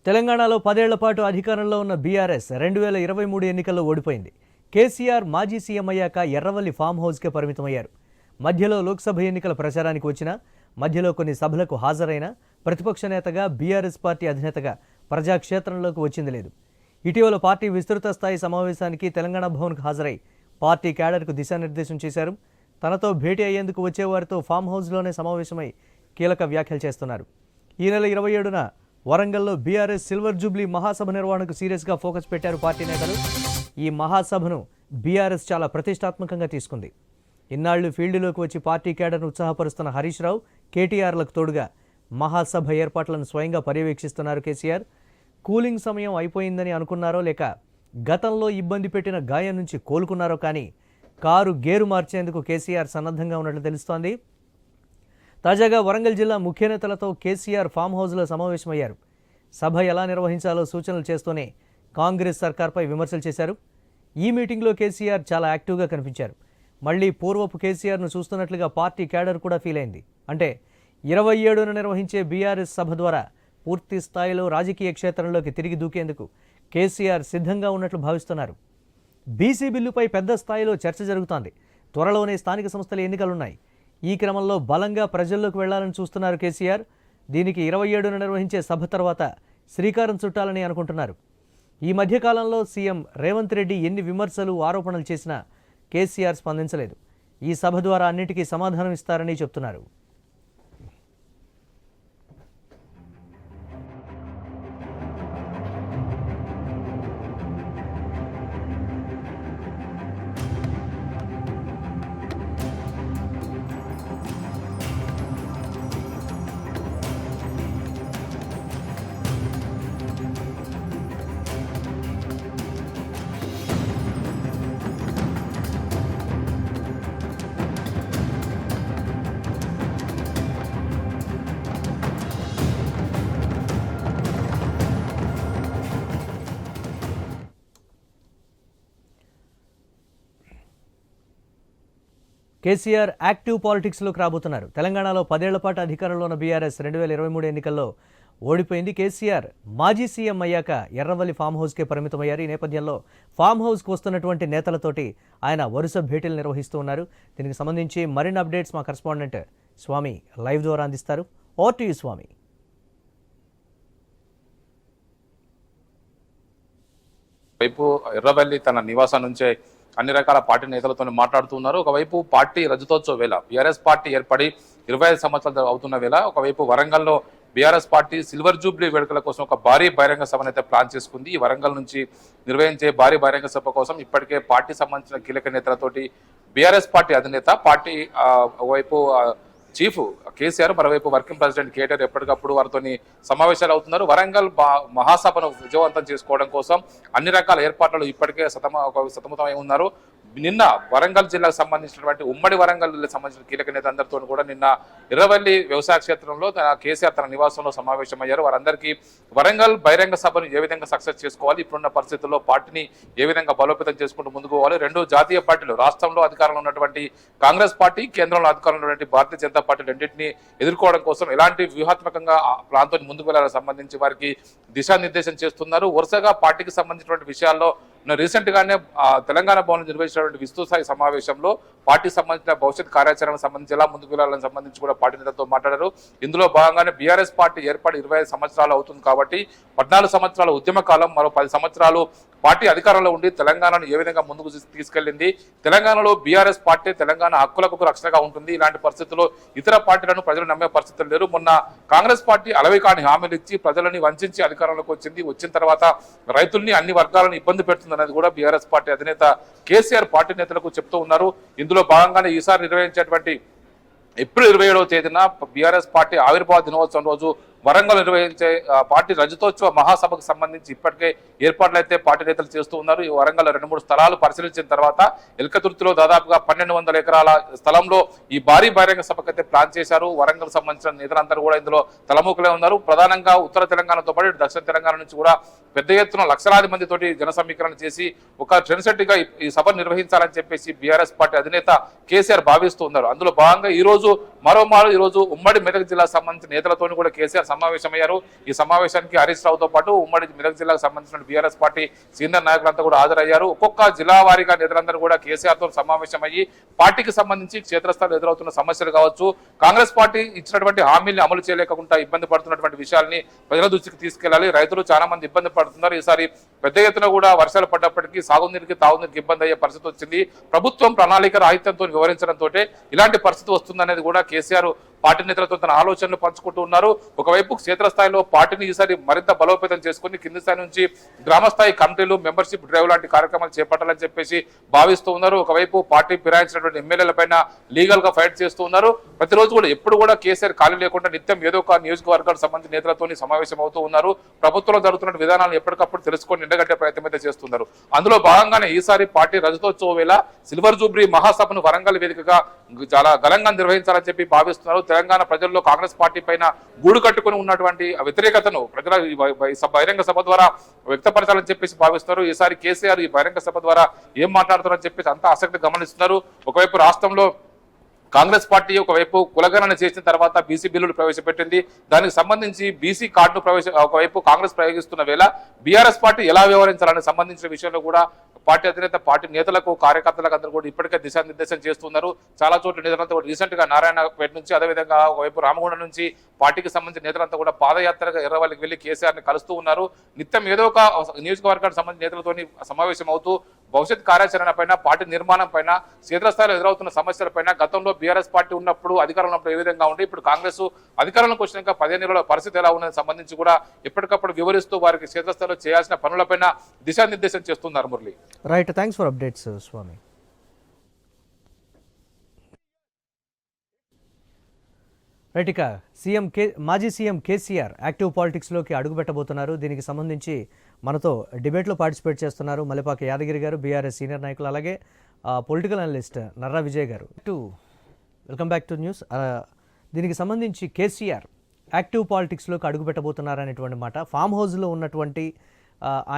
తెలంగాణలో 10 ఏళ్ల పాటు అధికారంలో ఉన్న బీఆర్ఎస్ 2023 ఎన్నికల్లో ఓడిపోయింది. కేసీఆర్ మాజీ సీఎం అయ్యాక ఎర్రవల్లి ఫామ్ హౌస్కే పరిమితమయ్యారు. మధ్యలో లోక్సభ ఎన్నికల ప్రచారానికి వచ్చినా, మధ్యలో కొన్ని సభలకు హాజరైన ప్రతిపక్ష నేతగా బీఆర్ఎస్ పార్టీ అధినేతగా ప్రజాక్షేత్రంలోకి వచ్చింది లేదు. ఇటీవల పార్టీ విస్తృత స్థాయి సమావేశానికి తెలంగాణ భవన్కు హాజరై పార్టీ క్యాడర్కు దిశానిర్దేశం చేశారు. తనతో భేటీ అయ్యేందుకు వచ్చేవారితో ఫామ్ హౌస్లోనే సమావేశమై కీలక వ్యాఖ్యలు చేస్తున్నారు. ఈ నెల 27న వరంగల్లో బీఆర్ఎస్ సిల్వర్ జూబ్లీ మహాసభ నిర్వహణకు సీరియస్గా ఫోకస్ పెట్టారు పార్టీ నేతలు. ఈ మహాసభను బీఆర్ఎస్ చాలా ప్రతిష్టాత్మకంగా తీసుకుంది. ఇన్నాళ్లు ఫీల్డ్లోకి వచ్చి పార్టీ కేడర్ను ఉత్సాహపరుస్తున్న హరీష్ రావు, కేటీఆర్లకు తోడుగా మహాసభ ఏర్పాట్లను స్వయంగా పర్యవేక్షిస్తున్నారు కేసీఆర్. కూలింగ్ సమయం అయిపోయిందని అనుకున్నారో లేక గతంలో ఇబ్బంది పెట్టిన గాయం నుంచి కోలుకున్నారో కానీ కారు గేరు మార్చేందుకు కేసీఆర్ సన్నద్ధంగా ఉన్నట్లు తెలుస్తోంది. తాజాగా వరంగల్ జిల్లా ముఖ్య నేతలతో కేసీఆర్ ఫామ్ హౌస్లో సమావేశమయ్యారు. సభ ఎలా నిర్వహించాలో సూచనలు చేస్తూనే కాంగ్రెస్ సర్కార్పై విమర్శలు చేశారు. ఈ మీటింగ్లో కేసీఆర్ చాలా యాక్టివ్గా కనిపించారు. మళ్లీ పూర్వపు కేసీఆర్ను చూస్తున్నట్లుగా పార్టీ క్యాడర్ కూడా ఫీల్ అయింది. అంటే 27న నిర్వహించే బీఆర్ఎస్ సభ ద్వారా పూర్తి స్థాయిలో రాజకీయ క్షేత్రంలోకి తిరిగి దూకేందుకు కేసీఆర్ సిద్ధంగా ఉన్నట్లు భావిస్తున్నారు. బీసీ బిల్లుపై పెద్ద స్థాయిలో చర్చ జరుగుతోంది. త్వరలోనే స్థానిక సంస్థల ఎన్నికలున్నాయి. ఈ క్రమంలో బలంగా ప్రజల్లోకి వెళ్లాలని చూస్తున్నారు కేసీఆర్. దీనికి 27న నిర్వహించే సభ తర్వాత శ్రీకారం చుట్టాలని అనుకుంటున్నారు. ఈ మధ్యకాలంలో సీఎం రేవంత్ రెడ్డి ఎన్ని విమర్శలు, ఆరోపణలు చేసినా కేసీఆర్ స్పందించలేదు. ఈ సభ ద్వారా అన్నిటికీ సమాధానం ఇస్తారని చెప్తున్నారు. కేసీఆర్ యాక్టివ్ పాలిటిక్స్లోకి రాబోతున్నారు. తెలంగాణలో 10 ఏళ్ల పాటు అధికారంలో ఉన్న బీఆర్ఎస్ 2023 ఎన్నికల్లో ఓడిపోయింది. కేసీఆర్ మాజీ సీఎం అయ్యాక ఎర్రవల్లి ఫామ్ హౌస్కే పరిమితమయ్యారు. ఈ నేపథ్యంలో ఫామ్ హౌస్కి వస్తున్నటువంటి నేతలతోటి ఆయన వరుస భేటీలు నిర్వహిస్తూ ఉన్నారు. దీనికి సంబంధించి మరిన్ని అప్డేట్స్ మా కరెస్పాండెంట్ స్వామి లైవ్ ద్వారా అందిస్తారు. ఓవర్ టు యు స్వామి. వైపు ఎర్రవల్లి తన నివాసం నుంచే అన్ని రకాల పార్టీ నేతలతో మాట్లాడుతున్నారు. ఒకవైపు పార్టీ రజతోత్సవ వేళ, బీఆర్ఎస్ పార్టీ ఏర్పడి 25 సంవత్సరాలు అవుతున్న వేళ ఒకవైపు వరంగల్లో బీఆర్ఎస్ పార్టీ సిల్వర్ జూబ్లీ వేడుకల కోసం ఒక భారీ బహిరంగ సభను అయితే ప్లాన్ చేసుకుంది. ఈ వరంగల్ నుంచి నిర్వహించే భారీ బహిరంగ సభ కోసం ఇప్పటికే పార్టీ సంబంధించిన కీలక నేతలతోటి బీఆర్ఎస్ పార్టీ అధినేత, పార్టీ ఒకవైపు చీఫ్ కేసీఆర్, మరోవైపు వర్కింగ్ ప్రెసిడెంట్ కేటీఆర్ ఎప్పటికప్పుడు వారితో సమావేశాలు అవుతున్నారు. వరంగల్ మహాసభను విజయవంతం చేసుకోవడం కోసం అన్ని రకాల ఏర్పాట్లు ఇప్పటికే సతమతమై ఉన్నారు. నిన్న వరంగల్ జిల్లాకు సంబంధించినటువంటి ఉమ్మడి వరంగల్ సంబంధించిన కీలక నేత అందరితో కూడా నిన్న ఎర్రవల్లి వ్యవసాయ క్షేత్రంలో కేసీఆర్ తన నివాసంలో సమావేశమయ్యారు. వారందరికీ వరంగల్ బహిరంగ సభను ఏ విధంగా సక్సెస్ చేసుకోవాలి, ఇప్పుడున్న పరిస్థితుల్లో పార్టీని ఏ విధంగా బలోపేతం చేసుకుంటూ ముందుకు పోవాలి, రెండు జాతీయ పార్టీలు, రాష్ట్రంలో అధికారంలో ఉన్నటువంటి కాంగ్రెస్ పార్టీ, కేంద్రంలో అధికారంలో ఉన్నటువంటి భారతీయ జనతా పార్టీ రెండింటినీ ఎదుర్కోవడం కోసం ఎలాంటి వ్యూహాత్మకంగా ప్రాంతం ముందుకు వెళ్లాలని సంబంధించి వారికి దిశానిర్దేశం చేస్తున్నారు. వరుసగా పార్టీకి సంబంధించినటువంటి విషయాల్లో రీసెంట్ గానే తెలంగాణ భవన్ నిర్వహించినటువంటి విస్తృత స్థాయి సమావేశంలో పార్టీ సంబంధించిన భవిష్యత్ కార్యాచరణకు సంబంధించి ఎలా ముందుకు వెళ్లాలని సంబంధించి కూడా పార్టీ నేతలతో మాట్లాడారు. ఇందులో భాగంగానే బీఆర్ఎస్ పార్టీ ఏర్పడి 25 సంవత్సరాలు అవుతుంది కాబట్టి 14 సంవత్సరాల ఉద్యమ కాలం, మరో 10 సంవత్సరాలు పార్టీ అధికారంలో ఉండి తెలంగాణను ఏ విధంగా ముందుకు తీసుకెళ్లింది, తెలంగాణలో బీఆర్ఎస్ పార్టీ తెలంగాణ హక్కులకు రక్షణగా ఉంటుంది, ఇలాంటి పరిస్థితుల్లో ఇతర పార్టీలను ప్రజలు నమ్మే పరిస్థితులు లేరు. మొన్న కాంగ్రెస్ పార్టీ అలవి కాని హామీలు ఇచ్చి ప్రజలని వంచి అధికారంలోకి వచ్చిన తర్వాత రైతుల్ని, అన్ని వర్గాలను ఇబ్బంది పెడుతుంది అనేది కూడా బీఆర్ఎస్ పార్టీ అధినేత కేసీఆర్ పార్టీ నేతలకు చెప్తూ ఉన్నారు. ఇందులో భాగంగానే ఈసారి నిర్వహించేటువంటి ఏప్రిల్ 27వ తేదీన బీఆర్ఎస్ పార్టీ ఆవిర్భావ దినోత్సవం రోజు వరంగల్ నిర్వహించే పార్టీ రజతోత్సవ మహాసభకు సంబంధించి ఇప్పటికే ఏర్పాట్లు అయితే పార్టీ నేతలు చేస్తూ ఉన్నారు. ఈ వరంగల్ 2-3 స్థలాలు పరిశీలించిన తర్వాత ఎల్కతుర్తిలో దాదాపుగా 1200 ఎకరాల స్థలంలో ఈ భారీ బహిరంగ సభకు అయితే ప్లాన్ చేశారు. వరంగల్ సంబంధించిన నేతలందరూ కూడా ఇందులో తలముఖలే ఉన్నారు. ప్రధానంగా ఉత్తర తెలంగాణతో పాటు దక్షిణ తెలంగాణ నుంచి కూడా పెద్ద ఎత్తున లక్షలాది మందితోటి జన సమీకరణ చేసి ఒక ట్రెండ్ సెట్ గా ఈ సభ నిర్వహించాలని చెప్పేసి బీఆర్ఎస్ పార్టీ అధినేత కేసీఆర్ భావిస్తూ ఉన్నారు. అందులో భాగంగా ఈ రోజు మరోమారు ఈ రోజు ఉమ్మడి మెదక్ జిల్లాకు సంబంధించిన నేతలతో కూడా కేసీఆర్ సమావేశమయ్యారు. ఈ సమావేశానికి హరీష్ రావుతో పాటు ఉమ్మడి మెదక్ జిల్లాకు సంబంధించిన బీఆర్ఎస్ పార్టీ సీనియర్ నాయకులంతా కూడా హాజరయ్యారు. ఒక్కొక్క జిల్లా వారీగా నేతలందరూ కూడా కేసీఆర్ తో సమావేశమయ్యి పార్టీకి సంబంధించి క్షేత్రస్థాయిలో ఎదురవుతున్న సమస్యలు కావచ్చు, కాంగ్రెస్ పార్టీ ఇచ్చినటువంటి హామీల్ని అమలు చేయలేకుండా ఇబ్బంది పడుతున్నటువంటి విషయాల్ని ప్రజల దృష్టికి తీసుకెళ్లాలి. రైతులు చాలా మంది ఇబ్బంది పడుతున్నారు. ఈసారి పెద్ద ఎత్తున కూడా వర్షాలు పడ్డప్పటికీ సాగునీరుకి తాగునీరుకి ఇబ్బంది అయ్యే పరిస్థితి వచ్చింది. ప్రభుత్వం ప్రణాళిక రాహిత్యంతో వివరించడంతో ఇలాంటి పరిస్థితి వస్తుందనేది కూడా కేసీఆర్ పార్టీ నేతలతో తన ఆలోచనలు పంచుకుంటూ ఉన్నారు. ఒకవైపు క్షేత్రస్థాయిలో పార్టీని ఈసారి మరింత బలోపేతం చేసుకుని కింది స్థాయి నుంచి గ్రామస్థాయి కమిటీలు, మెంబర్షిప్ డ్రైవ్ లాంటి కార్యక్రమాలు చేపట్టాలని చెప్పేసి భావిస్తూ ఉన్నారు. ఒకవైపు పార్టీ ఫిరాయించినటువంటి ఎమ్మెల్యేల పైన లీగల్ గా ఫైట్ చేస్తూ ఉన్నారు. ప్రతిరోజు కూడా ఎప్పుడు కూడా కేసీఆర్ ఖాళీ లేకుండా నిత్యం ఏదో ఒక నియోజకవర్గానికి సంబంధించిన నేతలతో సమావేశం అవుతూ ఉన్నారు. ప్రభుత్వంలో జరుగుతున్న విధానాలను ఎప్పటికప్పుడు తెలుసుకొని నిండగట్టే ప్రయత్నం అయితే చేస్తున్నారు. అందులో భాగంగానే ఈసారి పార్టీ రజతోత్సవ వేళ సిల్వర్ జూబ్లీ మహాసభను వరంగల్ వేదికగా చాలా ఘనంగా నిర్వహించాలని చెప్పి భావిస్తున్నారు. తెలంగాణ ప్రజల్లో కాంగ్రెస్ పార్టీ పైన గూడు కట్టుకుని ఉన్నటువంటి వ్యతిరేకతను ప్రజల బహిరంగ సభ ద్వారా వ్యక్తపరచాలని చెప్పేసి భావిస్తున్నారు. ఈసారి కేసీఆర్ ఈ బహిరంగ సభ ద్వారా ఏం మాట్లాడుతున్నారని చెప్పేసి అంతా ఆసక్తి గమనిస్తున్నారు. ఒకవైపు రాష్ట్రంలో కాంగ్రెస్ పార్టీ ఒకవైపు కులగణన చేసిన తర్వాత బీసీ బిల్లులు ప్రవేశపెట్టింది. దానికి సంబంధించి బీసీ కార్డును ఒకవైపు కాంగ్రెస్ ప్రయోగిస్తున్న వేళ బీఆర్ఎస్ పార్టీ ఎలా వ్యవహరించాలని సంబంధించిన విషయంలో కూడా పార్టీ అధినేత పార్టీ నేతలకు కార్యకర్తలకు అందరూ కూడా ఇప్పటికే దిశానిర్దేశం చేస్తున్నారు. చాలా చోట్ల నేతలంతా కూడా రీసెంట్ గా నారాయణపేట నుంచి, అదేవిధంగా ఒకవైపు రామగుండం నుంచి పార్టీకి సంబంధించిన నేతలంతా కూడా పాదయాత్రగా ఎర్రవల్లికి వెళ్లి కేసీఆర్ ని కలుస్తూ ఉన్నారు. నిత్యం ఏదో ఒక నియోజకవర్గానికి సంబంధించిన నేతలతో సమావేశం అవుతూ భవిష్యత్ కార్యాచరణ పైన, పార్టీ నిర్మాణం పైన, క్షేత్రస్థాయిలో ఎదురవుతున్న సమస్యల పైన, గతంలో బీఆర్ఎస్ పార్టీ ఉన్నప్పుడు అధికారంలో ఉన్నప్పుడు ఏ విధంగా ఉండి ఇప్పుడు కాంగ్రెస్ అధికారంలోకి వచ్చినాక 15 నెలల పరిస్థితి ఎలా ఉన్నది సంబంధించి కూడా ఎప్పటికప్పుడు వివరిస్తూ వారికి క్షేత్రస్థాయిలో చేయాల్సిన పనులపైన దిశానిర్దేశం చేస్తున్నారు. Murali, right, thanks for updates Swami. Right, ఇక మాజీ సీఎం కేసీఆర్ యాక్టివ్ పాలిటిక్స్లోకి అడుగుపెట్టబోతున్నారు. దీనికి సంబంధించి మనతో డిబేట్లో పార్టిసిపేట్ చేస్తున్నారు మల్లెపాక యాదగిరి గారు, బీఆర్ఎస్ సీనియర్ నాయకులు, అలాగే పొలిటికల్ అనలిస్ట్ నర్రా విజయ్ గారు. Welcome back to news. దీనికి సంబంధించి కేసీఆర్ యాక్టివ్ పాలిటిక్స్లోకి అడుగుపెట్టబోతున్నారనేటువంటి మాట. ఫామ్ హౌస్లో ఉన్నటువంటి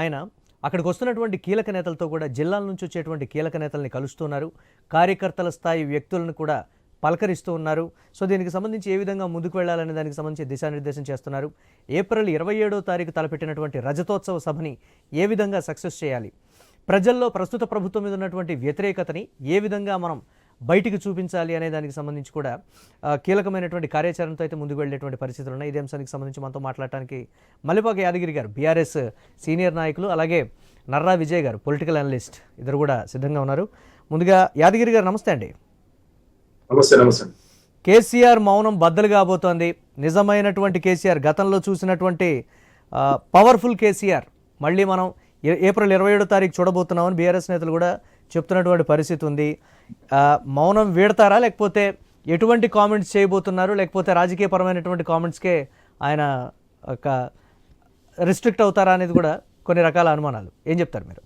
ఆయన అక్కడికి వస్తున్నటువంటి కీలక నేతలతో కూడా జిల్లాల నుంచి వచ్చేటువంటి కీలక నేతల్ని కలుస్తున్నారు. కార్యకర్తల స్థాయి వ్యక్తులను కూడా పలకరిస్తూ ఉన్నారు. సో దీనికి సంబంధించి ఏ విధంగా ముందుకు వెళ్ళాలనే దానికి సంబంధించి దిశానిర్దేశం చేస్తున్నారు. ఏప్రిల్ 27వ తారీఖు తలపెట్టినటువంటి రజతోత్సవ సభని ఏ విధంగా సక్సెస్ చేయాలి, ప్రజల్లో ప్రస్తుత ప్రభుత్వం మీద ఉన్నటువంటి వ్యతిరేకతని ఏ విధంగా మనం బయటికి చూపించాలి అనే దానికి సంబంధించి కూడా కీలకమైనటువంటి కార్యాచరణతో అయితే ముందుకు వెళ్ళేటువంటి పరిస్థితులు ఉన్నాయి. ఇదే అంశానికి సంబంధించి మనతో మాట్లాడటానికి మల్లెపాక యాదగిరి గారు, బీఆర్ఎస్ సీనియర్ నాయకులు, అలాగే నర్రా విజయ్ గారు, పొలిటికల్ అనలిస్ట్, ఇద్దరు కూడా సిద్ధంగా ఉన్నారు. ముందుగా యాదగిరి గారు నమస్తే అండి. నమస్తే. కేసీఆర్ మౌనం బద్దలు కాబోతోంది. నిజమైనటువంటి కేసీఆర్, గతంలో చూసినటువంటి పవర్ఫుల్ కేసీఆర్ మళ్ళీ మనం ఏప్రిల్ 27వ తారీఖు చూడబోతున్నామని బీఆర్ఎస్ నేతలు కూడా చెప్తున్నటువంటి పరిస్థితి ఉంది. మౌనం వీడతారా, లేకపోతే ఎటువంటి కామెంట్స్ చేయబోతున్నారు, లేకపోతే రాజకీయపరమైనటువంటి కామెంట్స్కే ఆయన ఒక రిస్ట్రిక్ట్ అవుతారా అనేది కూడా కొన్ని రకాల అనుమానాలు. ఏం చెప్తారు మీరు?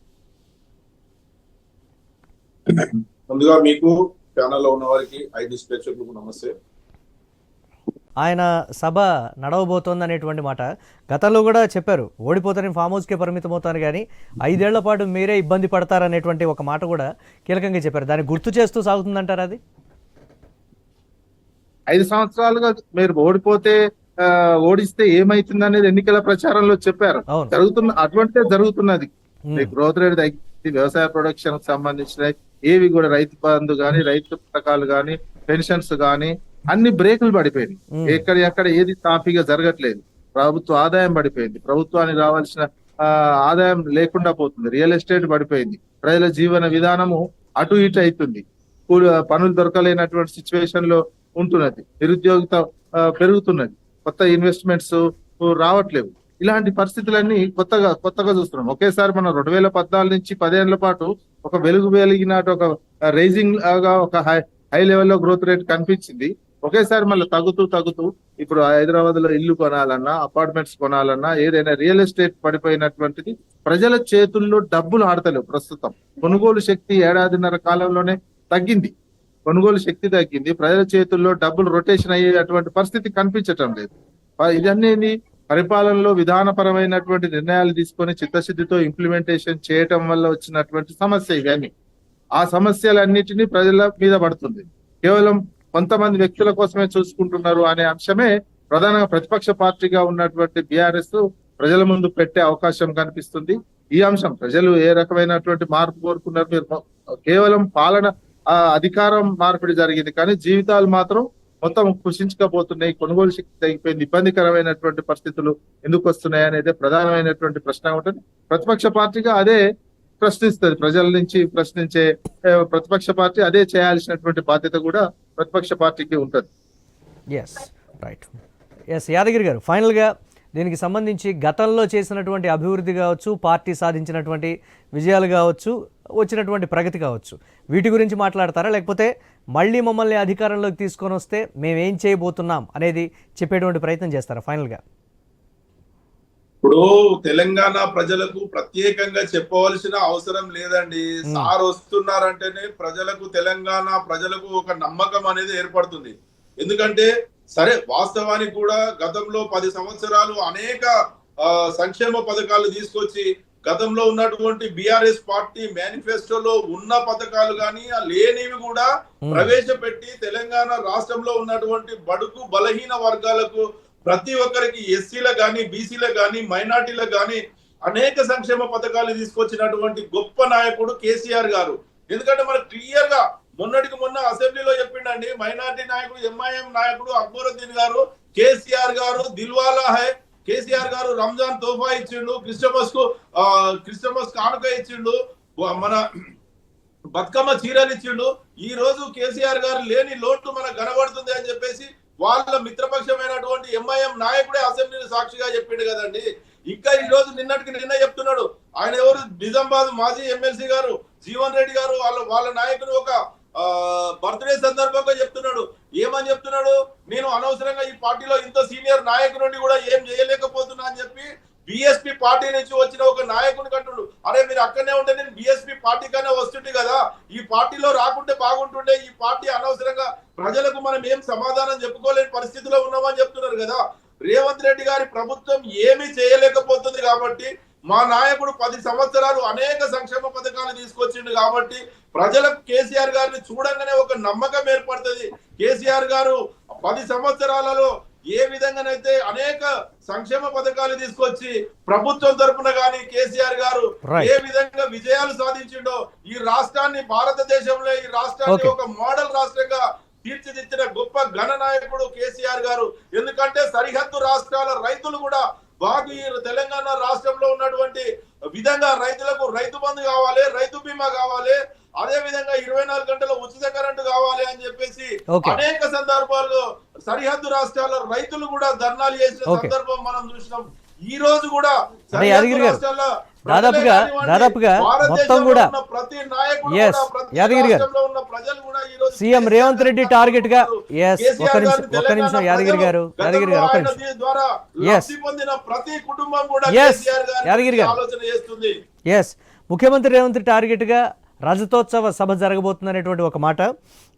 ముందుగా మీకు ఛానల్లో ఉన్న వారికి ఐడిస్ ప్రేక్షకులకు నమస్తే. ఆయన సభ నడవబోతోంది అనేటువంటి మాట గతంలో కూడా చెప్పారు. ఓడిపోతారని ఫామ్ హౌస్కే పరిమితం అవుతారు, కానీ 5 ఏళ్ల పాటు మీరే ఇబ్బంది పడతారనేటువంటి ఒక మాట కూడా కీలకంగా చెప్పారు. దాన్ని గుర్తు చేస్తూ సాగుతుందంటారు. అది 5 సంవత్సరాలుగా మీరు ఓడిస్తే ఏమైతుంది అనేది ఎన్నికల ప్రచారంలో చెప్పారు. అటువంటిదే జరుగుతున్నది. గ్రోత్ రేట్ తగ్గింది, వ్యవసాయ ప్రొడక్షన్ సంబంధించిన ఏవి కూడా రైతు బంధు గాని, రైతు పథకాలు గాని, పెన్షన్స్ గాని అన్ని బ్రేకులు పడిపోయినాయి. ఎక్కడ ఏది సాఫీగా జరగట్లేదు. ప్రభుత్వ ఆదాయం పడిపోయింది, ప్రభుత్వానికి రావాల్సిన ఆదాయం లేకుండా పోతుంది. రియల్ ఎస్టేట్ పడిపోయింది, ప్రజల జీవన విధానము అటు ఇటు అవుతుంది, పనులు దొరకలేనటువంటి సిచ్యువేషన్ లో ఉంటున్నది, నిరుద్యోగిత పెరుగుతున్నది, కొత్త ఇన్వెస్ట్మెంట్స్ రావట్లేవు. ఇలాంటి పరిస్థితులన్నీ కొత్తగా చూస్తున్నాం. ఒకేసారి మనం 2014 నుంచి 10 ఏళ్ల పాటు ఒక వెలిగినట్టు ఒక రైజింగ్ గా ఒక హై లెవెల్లో గ్రోత్ రేట్ కనిపించింది. ఒకేసారి మళ్ళీ తగ్గుతూ ఇప్పుడు హైదరాబాద్ లో ఇల్లు కొనాలన్నా, అపార్ట్మెంట్స్ కొనాలన్నా, ఏదైనా రియల్ ఎస్టేట్ పడిపోయినటువంటిది. ప్రజల చేతుల్లో డబ్బులు ఆడతలేవు. ప్రస్తుతం కొనుగోలు శక్తి ఏడాదిన్నర కాలంలోనే తగ్గింది. కొనుగోలు శక్తి తగ్గింది, ప్రజల చేతుల్లో డబ్బులు రొటేషన్ అయ్యేటువంటి పరిస్థితి కనిపించటం లేదు. ఇదన్నీ పరిపాలనలో విధానపరమైనటువంటి నిర్ణయాలు తీసుకొని చిత్తశుద్ధితో ఇంప్లిమెంటేషన్ చేయటం వల్ల వచ్చినటువంటి సమస్య. ఇవన్నీ ఆ సమస్యలన్నిటినీ ప్రజల మీద పడుతుంది. కేవలం కొంతమంది వ్యక్తుల కోసమే చూసుకుంటున్నారు అనే అంశమే ప్రధానంగా ప్రతిపక్ష పార్టీగా ఉన్నటువంటి బీఆర్ఎస్ ప్రజల ముందు పెట్టే అవకాశం కనిపిస్తుంది. ఈ అంశం ప్రజలు ఏ రకమైనటువంటి మార్పు కోరుకున్నారు, మీరు కేవలం పాలన అధికారం మార్పిడి జరిగింది కానీ జీవితాలు మాత్రం మొత్తం కృషించకపోతున్నాయి, కొనుగోలు శక్తి తగ్గిపోయింది, ఇబ్బందికరమైనటువంటి పరిస్థితులు ఎందుకు వస్తున్నాయి అనేది ప్రధానమైనటువంటి ప్రశ్న ఉంటుంది. ప్రతిపక్ష పార్టీగా అదే ప్రశ్నిస్తుంది, ప్రజల నుంచి ప్రశ్నించే ప్రతిపక్ష పార్టీ అదే చేయాల్సినటువంటి బాధ్యత కూడా ప్రతిపక్ష పార్టీకి ఉంటుంది. ఎస్ యాదగిరి గారు, ఫైనల్గా దీనికి సంబంధించి గతంలో చేసినటువంటి అభివృద్ధి కావచ్చు, పార్టీ సాధించినటువంటి విజయాలు కావచ్చు, వచ్చినటువంటి ప్రగతి కావచ్చు, వీటి గురించి మాట్లాడతారా, లేకపోతే మళ్ళీ మమ్మల్ని అధికారంలోకి తీసుకొని వస్తే మేమేం చేయబోతున్నాం అనేది చెప్పేటువంటి ప్రయత్నం చేస్తారా ఫైనల్గా? ఇప్పుడు తెలంగాణ ప్రజలకు ప్రత్యేకంగా చెప్పవలసిన అవసరం లేదండి. సార్ వస్తున్నారంటేనే ప్రజలకు, తెలంగాణ ప్రజలకు ఒక నమ్మకం అనేది ఏర్పడుతుంది. ఎందుకంటే సరే, వాస్తవానికి కూడా గతంలో 10 సంవత్సరాలు అనేక సంక్షేమ పథకాలు తీసుకొచ్చి గతంలో ఉన్నటువంటి బీఆర్ఎస్ పార్టీ మేనిఫెస్టోలో ఉన్న పథకాలు కానీ లేనివి కూడా ప్రవేశపెట్టి తెలంగాణ రాష్ట్రంలో ఉన్నటువంటి బడుగు బలహీన వర్గాలకు, ప్రతి ఒక్కరికి, ఎస్సీలకు కానీ, బీసీలకు కానీ, మైనార్టీలకు కానీ అనేక సంక్షేమ పథకాలు తీసుకొచ్చినటువంటి గొప్ప నాయకుడు కేసీఆర్ గారు. ఎందుకంటే మనకు క్లియర్ గా మొన్నటికి మొన్న అసెంబ్లీలో చెప్పిండండి, మైనార్టీ నాయకుడు, ఎంఐఎం నాయకుడు అక్బరుద్దీన్ గారు, కేసీఆర్ గారు దిల్వాలా హై, కేసీఆర్ గారు రంజాన్ తోఫా ఇచ్చిండు, క్రిస్టమస్ కానుక ఇచ్చిండు, మన బతుకమ్మ చీరలు ఇచ్చిండు. ఈ రోజు కేసీఆర్ గారు లేని లోటు మనకు కనబడుతుంది అని చెప్పేసి వాళ్ళ మిత్రపక్షమైనటువంటి ఎంఐఎం నాయకుడే అసెంబ్లీని సాక్షిగా చెప్పిండు కదండి. ఇంకా ఈ రోజు నిన్న చెప్తున్నాడు, ఆయన ఎవరు, నిజామాబాద్ మాజీ ఎమ్మెల్సీ గారు జీవన్ రెడ్డి గారు వాళ్ళ నాయకుడు ఒక బర్త్డే సందర్భంగా చెప్తున్నాడు. ఏమని చెప్తున్నాడు, నేను అనవసరంగా ఈ పార్టీలో ఇంత సీనియర్ నాయకుడి కూడా ఏం చేయలేకపోతున్నా అని చెప్పి బీఎస్పీ పార్టీ నుంచి వచ్చిన ఒక నాయకుని కంటుడు. అరే మీరు అక్కడనే ఉంటే నేను బీఎస్పీ పార్టీ కన్నా వస్తుంటే కదా, ఈ పార్టీలో రాకుంటే బాగుంటుండే, ఈ పార్టీ అనవసరంగా ప్రజలకు మనం ఏం సమాధానం చెప్పుకోలేని పరిస్థితిలో ఉన్నామని చెప్తున్నారు కదా. రేవంత్ రెడ్డి గారి ప్రభుత్వం ఏమీ చేయలేకపోతుంది కాబట్టి, మా నాయకుడు 10 సంవత్సరాలు అనేక సంక్షేమ పథకాలు తీసుకొచ్చిండు కాబట్టి ప్రజలకు కేసీఆర్ గారిని చూడంగానే ఒక నమ్మకం ఏర్పడుతుంది. కేసీఆర్ గారు 10 సంవత్సరాలలో ఏ విధంగానైతే అనేక సంక్షేమ పథకాలు తీసుకొచ్చి ప్రభుత్వం తరపున గాని కేసీఆర్ గారు ఏ విధంగా విజయాలు సాధించిండో, ఈ రాష్ట్రాన్ని, భారతదేశంలో ఈ రాష్ట్రాన్ని ఒక మోడల్ రాష్ట్రంగా తీర్చిదిద్దిన గొప్ప ఘన నాయకుడు కేసీఆర్ గారు. ఎందుకంటే సరిహద్దు రాష్ట్రాల రైతులు కూడా బాగా ఈ తెలంగాణ రాష్ట్రంలో ఉన్నటువంటి విధంగా రైతులకు రైతు బంధు కావాలి, రైతు బీమా కావాలి, అదే విధంగా 24 గంటల ఉచిత కరెంటు కావాలి అని చెప్పేసి అనేక సందర్భాల్లో సరిహద్దు రాష్ట్రాల రైతులు కూడా ధర్నాలు చేసిన సందర్భం మనం చూసినాం. ఈ రోజు కూడా దాదాపుగా మొత్తం కూడా యాదగిరి గారు, సీఎం రేవంత్ రెడ్డి టార్గెట్ గా, ఒక్క నిమిషం యాదగిరి గారు, యాదగిరి గారు, ఎస్ ముఖ్యమంత్రి రేవంత్ టార్గెట్ గా రజతోత్సవ సభ జరగబోతుందనేటువంటి ఒక మాట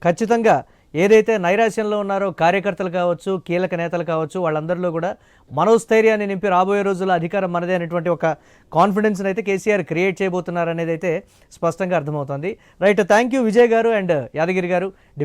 ఖచ్చితంగా ఏదైతే నైరాశ్యంలో ఉన్నారో కార్యకర్తలు కావచ్చు, కీలక నేతలు కావచ్చు, వాళ్ళందరిలో కూడా మనోస్థైర్యాన్ని నింపి రాబోయే రోజుల్లో అధికారం మనదే అనేటువంటి ఒక కాన్ఫిడెన్స్ని అయితే కేసీఆర్ క్రియేట్ చేయబోతున్నారు అనేది అయితే స్పష్టంగా అర్థమవుతుంది. రైట్, థ్యాంక్ యూ విజయ్ గారు అండ్ యాదగిరి గారు. డిబేట్